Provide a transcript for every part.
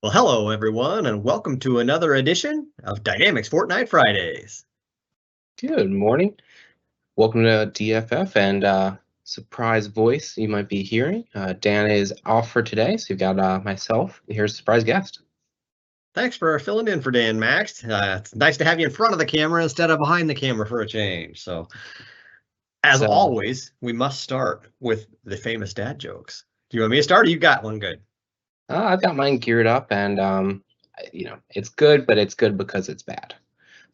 Well, hello everyone, and welcome to another edition of Dynamics Fortnite Fridays. Good morning. Welcome to DFF and surprise voice you might be hearing. Dan is off for today, so you've got myself. Here's a surprise guest. Thanks for filling in for Dan Max. It's nice to have you in front of the camera instead of behind the camera for a change. So, as So always, we must start with the famous dad jokes. Do you want me to start, or you got one good? I've got mine geared up, and it's good, but it's good because it's bad.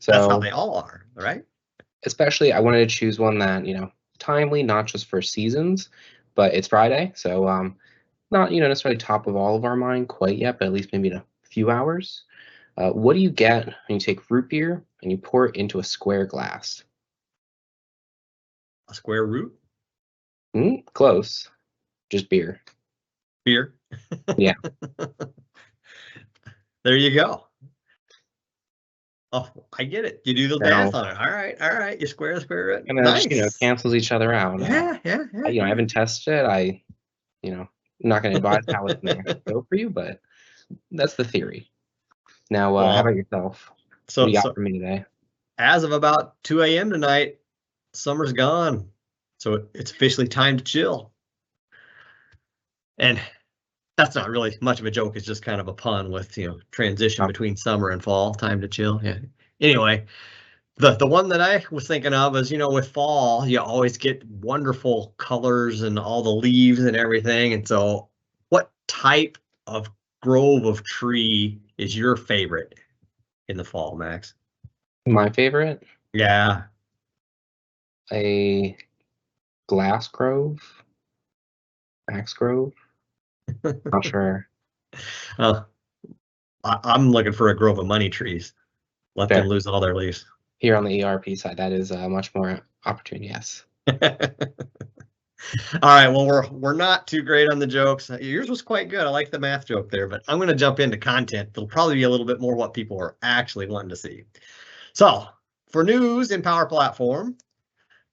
That's how So they all are, right? especially, I wanted to choose one that timely, not just for seasons, but it's Friday, so not necessarily top of all of our mind quite yet, but at least maybe in a few hours. What do you get when you take root beer and you pour it into a square glass? A square root, Close. Just beer. beer. Yeah. There you go. Oh, I get it. You do the Now, math on it. All right. You square root. kind of just, Nice. cancels each other out. Yeah. I haven't tested it. I'm not going to advise how it's going to actually go for you, but that's the theory. Now, how about Well, yourself? What do so you got so for me today? as of about 2 a.m. tonight, summer's gone. So it's officially time to chill. And that's not really much of a joke. It's just kind of a pun with, transition Oh, between summer and fall, time to chill. Yeah. Anyway, the one that I was thinking of is, with fall, you always get wonderful colors and all the leaves and everything. And so what type of grove of tree is your favorite in the fall, Max? my favorite, Yeah. a glass grove, max grove. Not sure. Uh, I'm looking for a grove of money trees. Let them Fair. lose all their leaves. Here on the ERP side, that is much more opportune. Yes. All right, well, we're not too great on the jokes. Yours was quite good. I like the math joke there, but I'm going to jump into content. It'll probably be a little bit more what people are actually wanting to see. So, for news in Power Platform,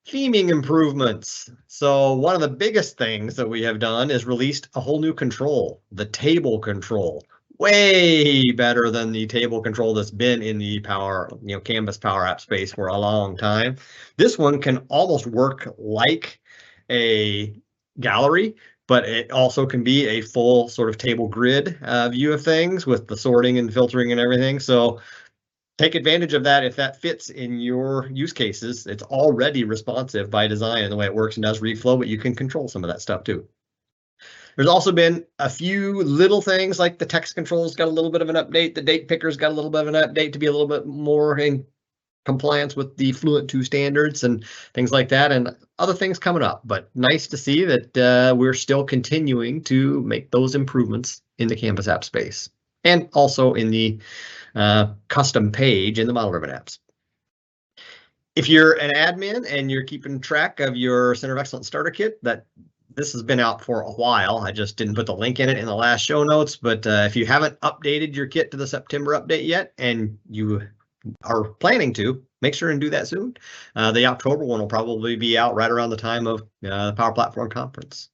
theming improvements. So, one of the biggest things that we have done is released a whole new control, the table control. Way better than the table control that's been in the Canvas Power App space for a long time. This one can almost work like a gallery, but it also can be a full sort of table grid view of things with the sorting and filtering and everything. So take advantage of that if that fits in your use cases. It's already responsive by design in the way it works and does reflow, but you can control some of that stuff too. There's also been a few little things like the text controls got a little bit of an update. The date pickers got a little bit of an update to be a little bit more in compliance with the Fluent 2 standards and things like that, and other things coming up. But nice to see that we're still continuing to make those improvements in the Canvas app space and also in the custom page in the model ribbon apps. If you're an admin and you're keeping track of your Center of Excellence starter kit, this has been out for a while. I just didn't put the link in it in the last show notes, but if you haven't updated your kit to the September update yet, and you are planning to, make sure and do that soon. The October one will probably be out right around the time of the Power Platform Conference.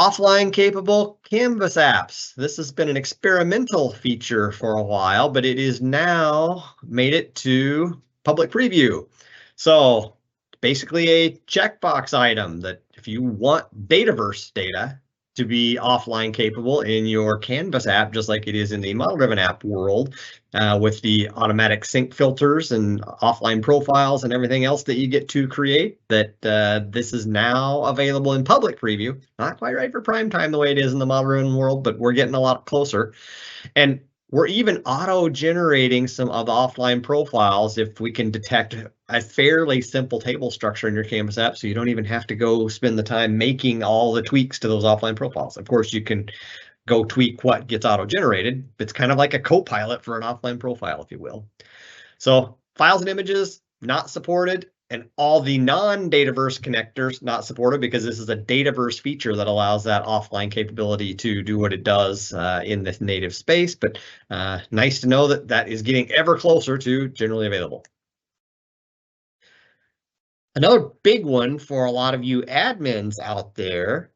Offline capable Canvas apps. This has been an experimental feature for a while, but it is now made it to public preview. So basically a checkbox item that if you want Dataverse data to be offline capable in your Canvas app, just like it is in the model-driven app world, with the automatic sync filters and offline profiles and everything else that you get to create, that this is now available in public preview. Not quite right for prime time the way it is in the model-driven world, but we're getting a lot closer. And we're even auto-generating some of the offline profiles if we can detect a fairly simple table structure in your Canvas app, so you don't even have to go spend the time making all the tweaks to those offline profiles. Of course, you can go tweak what gets auto-generated. It's kind of like a co-pilot for an offline profile, if you will. So files and images not supported, and all the non-Dataverse connectors not supported, because this is a Dataverse feature that allows that offline capability to do what it does in this native space. But nice to know that that is getting ever closer to generally available. Another big one for a lot of you admins out there,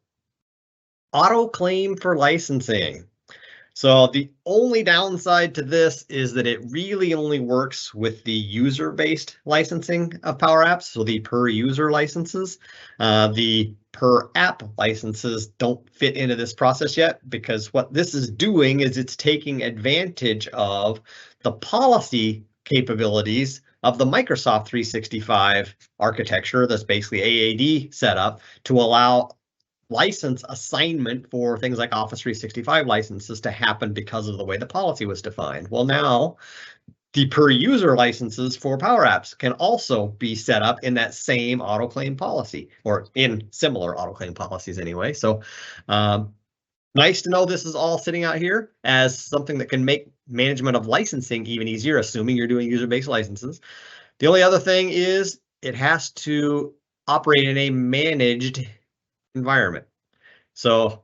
auto claim for licensing. So the only downside to this is that it really only works with the user-based licensing of Power Apps, so the per user licenses. The per app licenses don't fit into this process yet, because what this is doing is it's taking advantage of the policy capabilities of the Microsoft 365 architecture that's basically AAD setup to allow license assignment for things like Office 365 licenses to happen because of the way the policy was defined. Well, now the per user licenses for Power Apps can also be set up in that same auto claim policy, or in similar auto claim policies anyway. So nice to know this is all sitting out here as something that can make management of licensing even easier, assuming you're doing user-based licenses. The only other thing is it has to operate in a managed environment. So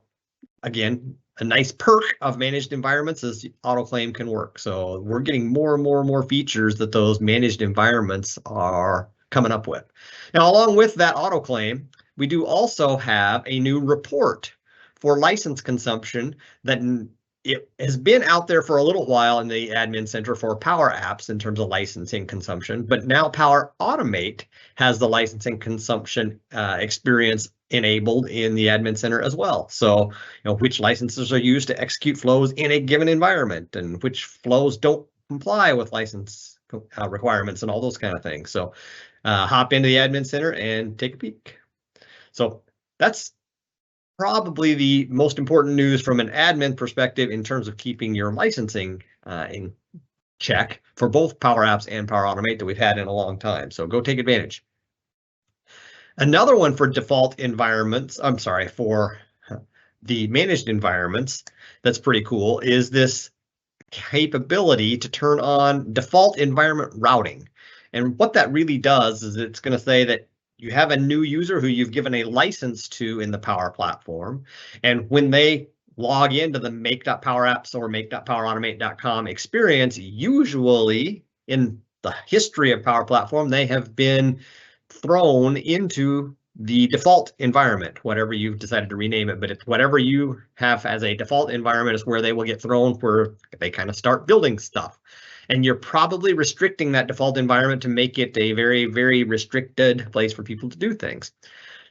again, a nice perk of managed environments is autoclaim can work. So we're getting more and more and more features that those managed environments are coming up with. Now, along with that autoclaim, we do also have a new report for license consumption that it has been out there for a little while in the admin center for Power Apps in terms of licensing consumption, but now Power Automate has the licensing consumption experience enabled in the admin center as well. So, which licenses are used to execute flows in a given environment, and which flows don't comply with license requirements, and all those kind of things. So, hop into the admin center and take a peek. So that's probably the most important news from an admin perspective in terms of keeping your licensing in check for both Power Apps and Power Automate that we've had in a long time. So go take advantage. Another one for default environments, I'm sorry, for the managed environments, that's pretty cool, is this capability to turn on default environment routing. And what that really does is it's going to say that you have a new user who you've given a license to in the Power Platform, and when they log into the make.powerapps or make.powerautomate.com experience, usually in the history of Power Platform, they have been thrown into the default environment, whatever you've decided to rename it, but it's whatever you have as a default environment is where they will get thrown, where they kind of start building stuff. And you're probably restricting that default environment to make it a very, very restricted place for people to do things.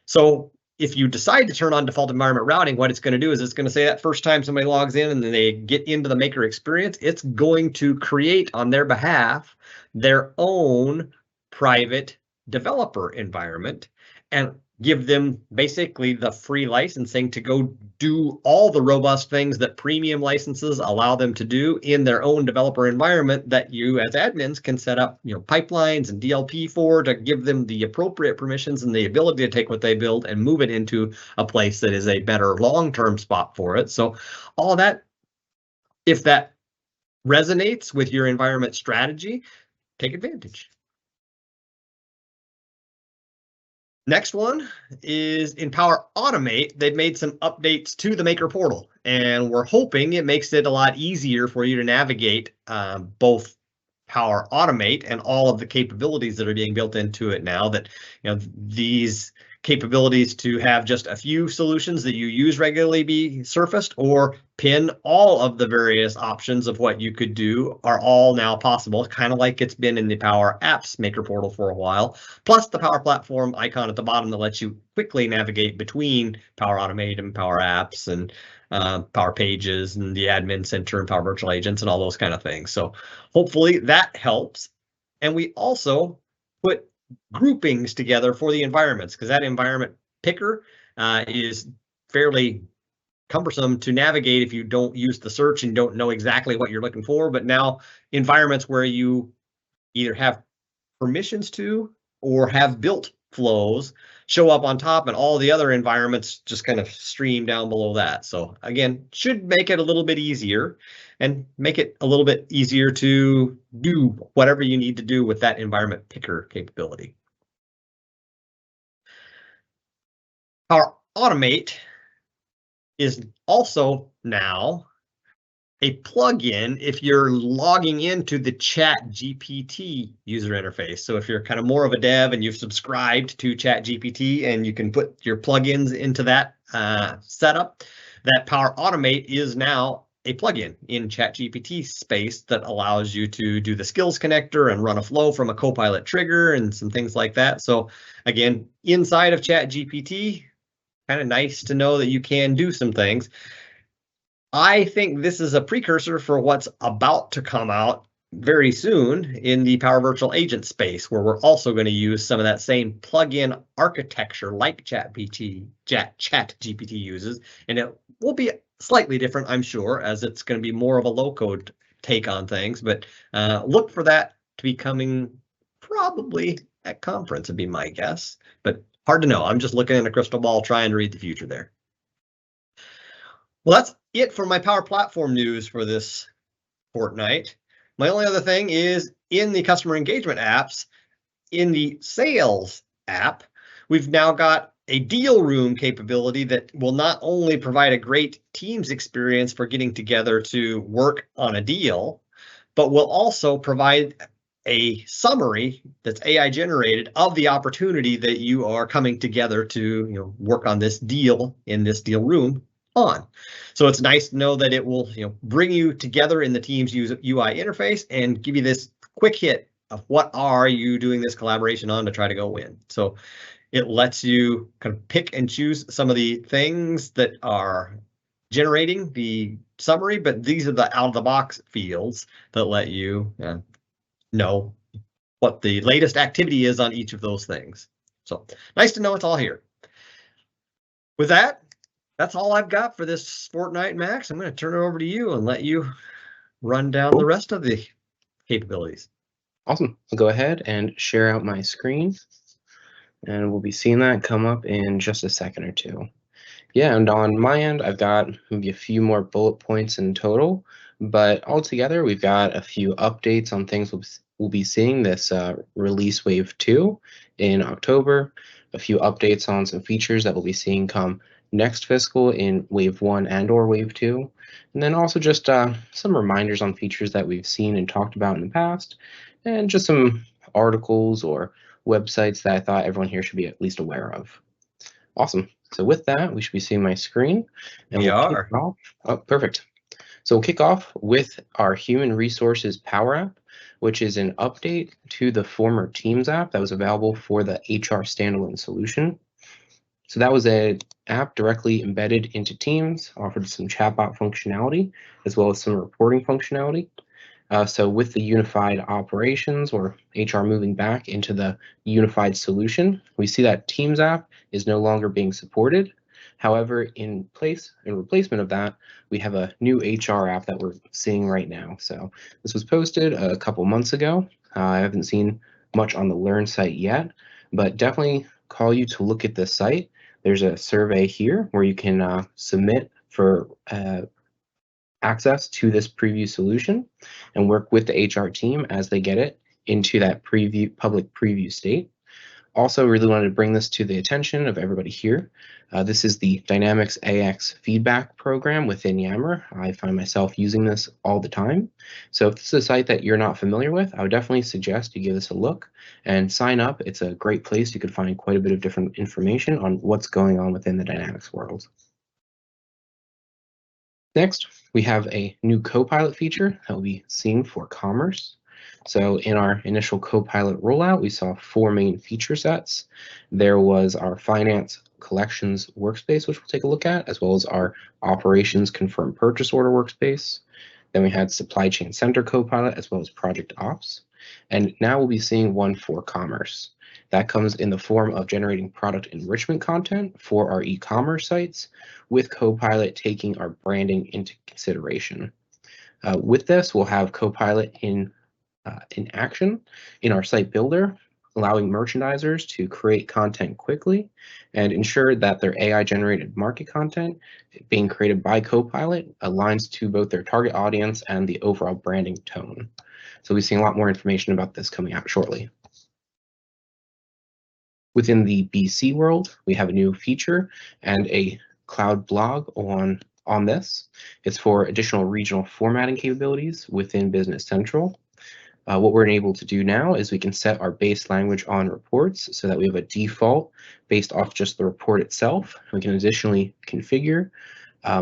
So if you decide to turn on default environment routing, what it's going to do is it's going to say that first time somebody logs in and then they get into the Maker experience, it's going to create on their behalf their own private developer environment and give them basically the free licensing to go do all the robust things that premium licenses allow them to do in their own developer environment that you as admins can set up, pipelines and DLP for, to give them the appropriate permissions and the ability to take what they build and move it into a place that is a better long-term spot for it. So all that, if that resonates with your environment strategy, take advantage. Next one is in Power Automate. They've made some updates to the Maker portal, and we're hoping it makes it a lot easier for you to navigate both Power Automate and all of the capabilities that are being built into it now. That these capabilities to have just a few solutions that you use regularly be surfaced, or pin all of the various options of what you could do are all now possible, kind of like it's been in the Power Apps Maker portal for a while, plus the Power Platform icon at the bottom that lets you quickly navigate between Power Automate and Power Apps and Power Pages and the Admin Center and Power Virtual Agents and all those kind of things. So hopefully that helps. And we also put groupings together for the environments, because that environment picker is fairly cumbersome to navigate if you don't use the search and don't know exactly what you're looking for. But now environments where you either have permissions to or have built flows show up on top, and all the other environments just kind of stream down below that. So again, should make it a little bit easier and make it a little bit easier to do whatever you need to do with that environment picker capability. Power Automate is also now a plugin if you're logging into the ChatGPT user interface. So if you're kind of more of a dev and you've subscribed to ChatGPT and you can put your plugins into that setup, that Power Automate is now a plugin in ChatGPT space that allows you to do the skills connector and run a flow from a Copilot trigger and some things like that. So again, inside of ChatGPT, kind of nice to know that you can do some things. I think this is a precursor for what's about to come out very soon in the Power Virtual Agent space, where we're also going to use some of that same plugin architecture like ChatGPT uses, and it will be slightly different, I'm sure, as it's going to be more of a low-code take on things. But look for that to be coming probably at conference, would be my guess. But hard to know. I'm just looking in a crystal ball, trying to read the future there. Well, that's it for my Power Platform news for this fortnight. My only other thing is in the customer engagement apps, in the sales app, we've now got a deal room capability that will not only provide a great Teams experience for getting together to work on a deal, but will also provide a summary that's AI generated of the opportunity that you are coming together to work on this deal in this deal room on. So it's nice to know that it will bring you together in the Teams UI interface and give you this quick hit of what are you doing this collaboration on to try to go win. So it lets you kind of pick and choose some of the things that are generating the summary, but these are the out-of-the-box fields that let you know what the latest activity is on each of those things. So nice to know it's all here. With that, that's all I've got for this fortnight, Max. I'm going to turn it over to you and let you run down the rest of the capabilities. Awesome. I'll go ahead and share out my screen, and we'll be seeing that come up in just a second or two. Yeah, and on my end, I've got maybe a few more bullet points in total, but altogether, we've got a few updates on things we'll be seeing this release wave 2 in October, a few updates on some features that we'll be seeing come next fiscal in wave 1 and or wave 2, and then also just some reminders on features that we've seen and talked about in the past, and just some articles or websites that I thought everyone here should be at least aware of. Awesome. So with that, we should be seeing my screen. And We are. kick off. Oh, perfect. So we'll kick off with our Human Resources Power App, which is an update to the former Teams app that was available for the HR standalone solution. So that was an app directly embedded into Teams, offered some chatbot functionality, as well as some reporting functionality. So with the unified operations or HR moving back into the unified solution, we see that Teams app is no longer being supported. However, in replacement of that, we have a new HR app that we're seeing right now. So this was posted a couple months ago. I haven't seen much on the Learn site yet, but definitely call you to look at the site. There's a survey here where you can submit for access to this preview solution and work with the HR team as they get it into that public preview state. Also, really wanted to bring this to the attention of everybody here. This is the Dynamics AX feedback program within Yammer. I find myself using this all the time. So if this is a site that you're not familiar with, I would definitely suggest you give this a look and sign up. It's a great place. You could find quite a bit of different information on what's going on within the Dynamics world. Next, we have a new Copilot feature that we'll be seeing for commerce. So in our initial Copilot rollout, we saw 4 main feature sets. There was our finance collections workspace, which we'll take a look at, as well as our operations confirm purchase order workspace. Then we had supply chain center Copilot, as well as project ops. And now we'll be seeing one for commerce. That comes in the form of generating product enrichment content for our e-commerce sites, with Copilot taking our branding into consideration. With this, we'll have Copilot in action in our site builder, allowing merchandisers to create content quickly and ensure that their AI-generated market content being created by Copilot aligns to both their target audience and the overall branding tone. So we've seen a lot more information about this coming out shortly. Within the BC world, we have a new feature and a cloud blog on this. It's for additional regional formatting capabilities within Business Central. What we're able to do now is we can set our base language on reports so that we have a default based off just the report itself. We can additionally configure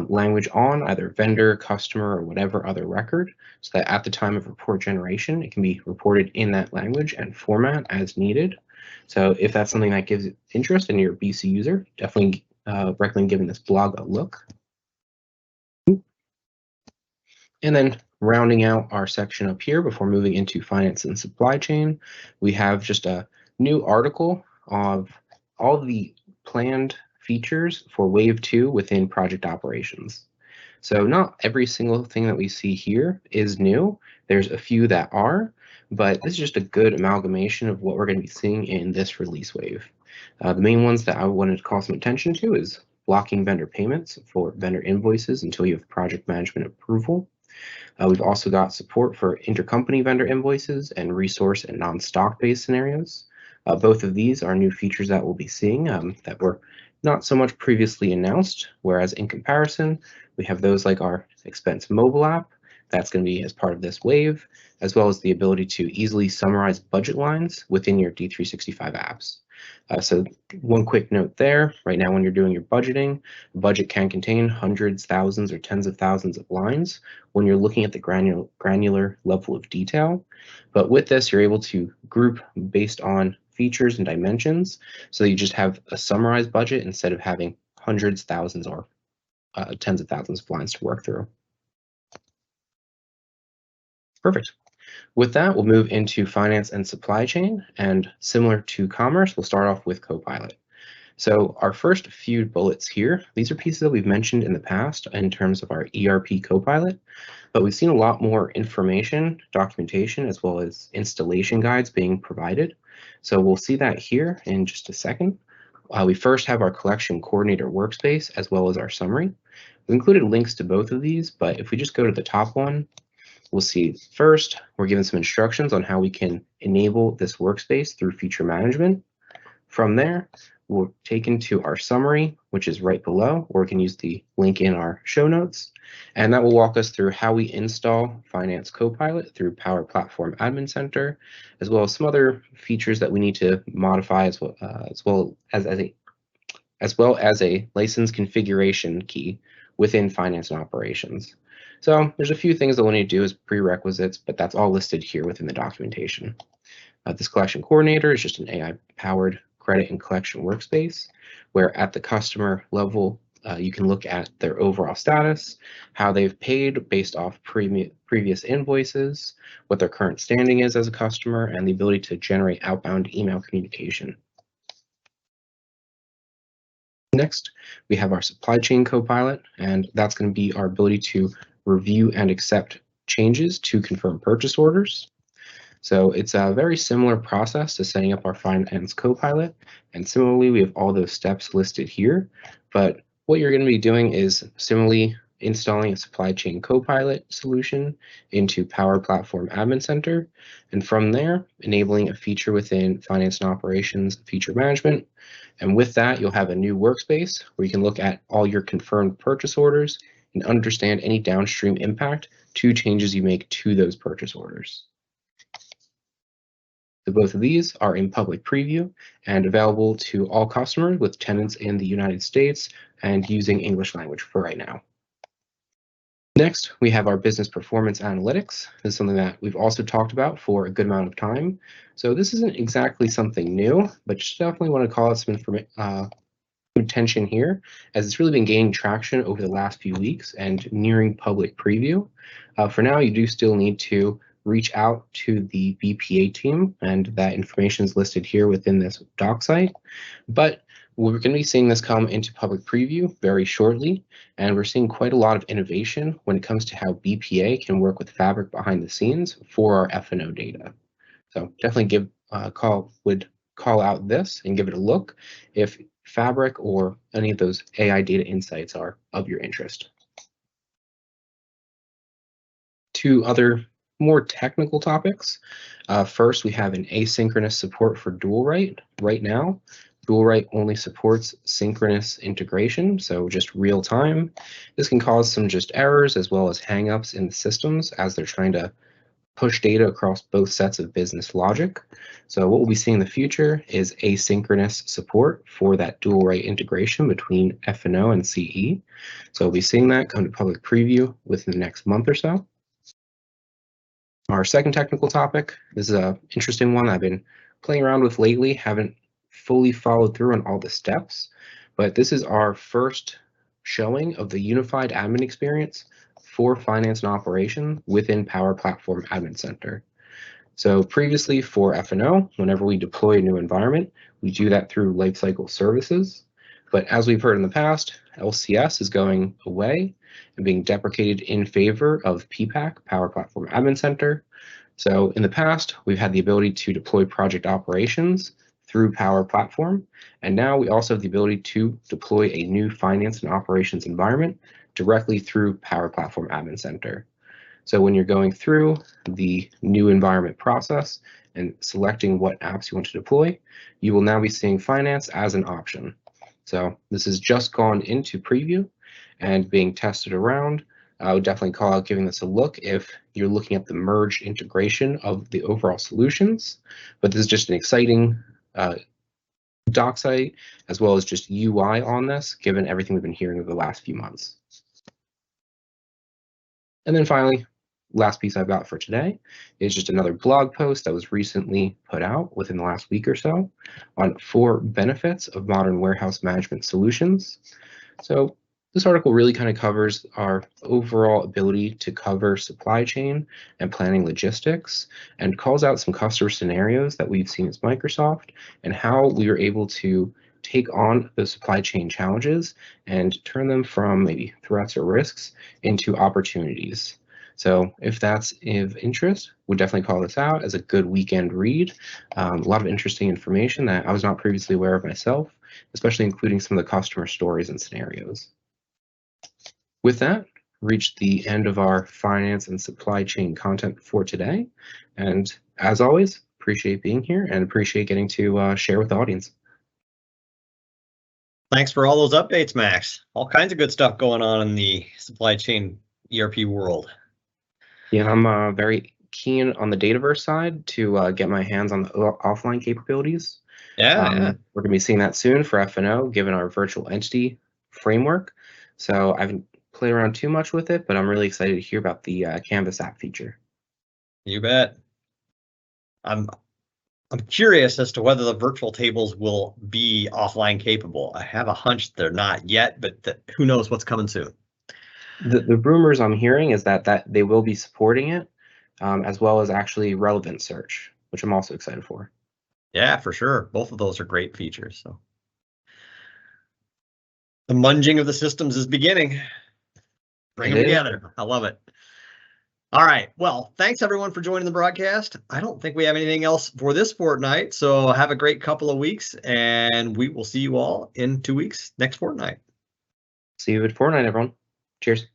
language on either vendor, customer, or whatever other record, so that at the time of report generation, it can be reported in that language and format as needed. So if that's something that gives interest and you're a BC user, definitely recommend giving this blog a look. And then rounding out our section up here before moving into finance and supply chain, we have just a new article of all the planned features for Wave 2 within project operations. So not every single thing that we see here is new. There's a few that are, but this is just a good amalgamation of what we're going to be seeing in this release wave. The main ones that I wanted to call some attention to is blocking vendor payments for vendor invoices until you have project management approval. We've also got support for intercompany vendor invoices and resource and non-stock-based scenarios. Both of these are new features that we'll be seeing that were not so much previously announced, whereas in comparison, we have those like our expense mobile app, that's going to be as part of this wave, as well as the ability to easily summarize budget lines within your D365 apps. So one quick note there, right now when you're doing your budgeting, a budget can contain hundreds, thousands, or tens of thousands of lines when you're looking at the granular level of detail. But with this, you're able to group based on features and dimensions, so you just have a summarized budget instead of having hundreds, thousands, or tens of thousands of lines to work through. Perfect. With that, we'll move into finance and supply chain, and similar to commerce, we'll start off with Copilot. So our first few bullets here, these are pieces that we've mentioned in the past in terms of our ERP Copilot, but we've seen a lot more information, documentation, as well as installation guides being provided. So we'll see that here in just a second. We first have our collection coordinator workspace, as well as our summary. We included links to both of these, but if we just go to the top one, we'll see first, we're given some instructions on how we can enable this workspace through feature management. From there, we're taken to our summary, which is right below, or we can use the link in our show notes. And that will walk us through how we install Finance Copilot through Power Platform Admin Center, as well as some other features that we need to modify as well as a license configuration key within finance and operations. So there's a few things that we'll need to do as prerequisites, but that's all listed here within the documentation. This collection coordinator is just an AI-powered credit and collection workspace, where at the customer level, you can look at their overall status, how they've paid based off previous invoices, what their current standing is as a customer, and the ability to generate outbound email communication. Next, we have our supply chain copilot, and that's going to be our ability to review and accept changes to confirm purchase orders. So it's a very similar process to setting up our finance copilot, and similarly, we have all those steps listed here. But what you're going to be doing is similarly installing a supply chain copilot solution into Power Platform Admin Center, and from there, enabling a feature within finance and operations feature management. And with that, you'll have a new workspace where you can look at all your confirmed purchase orders and understand any downstream impact to changes you make to those purchase orders. So both of these are in public preview and available to all customers with tenants in the United States and using English language for right now. Next, we have our business performance analytics. This is something that we've also talked about for a good amount of time. So this isn't exactly something new, but just definitely want to call out some attention here, as it's really been gaining traction over the last few weeks and nearing public preview. For now, you do still need to reach out to the BPA team, and that information is listed here within this doc site. But we're going to be seeing this come into public preview very shortly, and we're seeing quite a lot of innovation when it comes to how BPA can work with Fabric behind the scenes for our F&O data. So definitely would call out this and give it a look if Fabric or any of those AI data insights are of your interest. Two other more technical topics. First, we have an asynchronous support for dual write. Right now, dual write only supports synchronous integration, so just real time. This can cause some just errors as well as hangups in the systems as they're trying to push data across both sets of business logic. So what we'll be seeing in the future is asynchronous support for that dual write integration between F&O and CE. So we'll be seeing that come to public preview within the next month or so. Our second technical topic, this is an interesting one I've been playing around with lately, haven't fully followed through on all the steps, but this is our first showing of the unified admin experience for finance and operation within Power Platform Admin Center. So previously for F&O, whenever we deploy a new environment, we do that through Lifecycle Services. But as we've heard in the past, LCS is going away and being deprecated in favor of PPAC, Power Platform Admin Center. So in the past, we've had the ability to deploy project operations through Power Platform, and now we also have the ability to deploy a new finance and operations environment directly through Power Platform Admin Center. So when you're going through the new environment process and selecting what apps you want to deploy, you will now be seeing finance as an option. So this has just gone into preview and being tested around. I would definitely call out giving this a look if you're looking at the merged integration of the overall solutions. But this is just an exciting doc site as well as just UI on this, given everything we've been hearing over the last few months. And then finally, last piece I've got for today is just another blog post that was recently put out within the last week or so on 4 benefits of modern warehouse management solutions. So this article really kind of covers our overall ability to cover supply chain and planning logistics and calls out some customer scenarios that we've seen as Microsoft and how we were able to take on those supply chain challenges and turn them from maybe threats or risks into opportunities. So if that's of interest, we'll definitely call this out as a good weekend read. A lot of interesting information that I was not previously aware of myself, especially including some of the customer stories and scenarios. With that, reached the end of our finance and supply chain content for today. And as always, appreciate being here and appreciate getting to share with the audience. Thanks for all those updates, Max. All kinds of good stuff going on in the supply chain ERP world. Yeah, I'm very keen on the Dataverse side to get my hands on the offline capabilities. Yeah. We're going to be seeing that soon for F&O, given our virtual entity framework. So I haven't played around too much with it, but I'm really excited to hear about the Canvas app feature. You bet. I'm curious as to whether the virtual tables will be offline capable. I have a hunch they're not yet, but who knows what's coming soon. The rumors I'm hearing is that they will be supporting it, as well as actually relevant search, which I'm also excited for. Yeah, for sure. Both of those are great features. So the munging of the systems is beginning. Bring them together. I love it. All right. Well, thanks everyone for joining the broadcast. I don't think we have anything else for this fortnight. So have a great couple of weeks, and we will see you all in 2 weeks next fortnight. See you at Fortnite, everyone. Cheers.